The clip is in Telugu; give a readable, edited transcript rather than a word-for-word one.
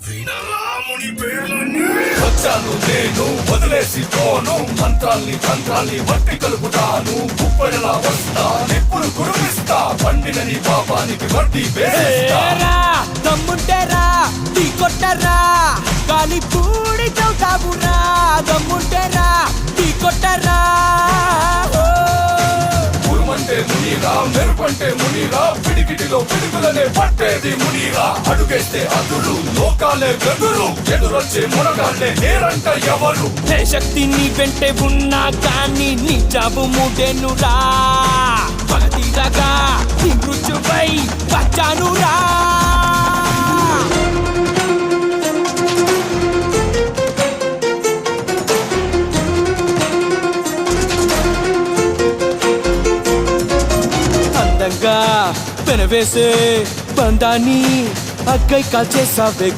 రాముని పేర్లన్నీ వచ్చాను నేను వదిలేసి పోను మంత్రాల్ని వట్టి కలుపుతాను కుప్పడిలా వస్తా నిప్పులు కురిపిస్తా పండినని పాపానికి వడ్డీ వేస్తా దమ్ముంటేరా టీ కొట్టరా గాలి పూడి చౌటాబురా దమ్ముంటేరా టీ కొట్టరా ఉరుమంటే మునీరా మెరుపంటే మునీరా పిడికిటిలో పిడుగులనే పట్టేది మునీరా అడుగేస్తే అదురు లోకాలే గదురు ఎదురొచ్చే మునగాళ్ళే నేరంట ఎవరు ఏ శక్తి నీ వెంటే ఉన్నా కానీ నీ జాబు మూడేనురా పగతీరగా నీ మృత్యుపై వచ్చానురా అందంగా పెనవేసే బంధాన్ని అక్కై కాల్చేసావే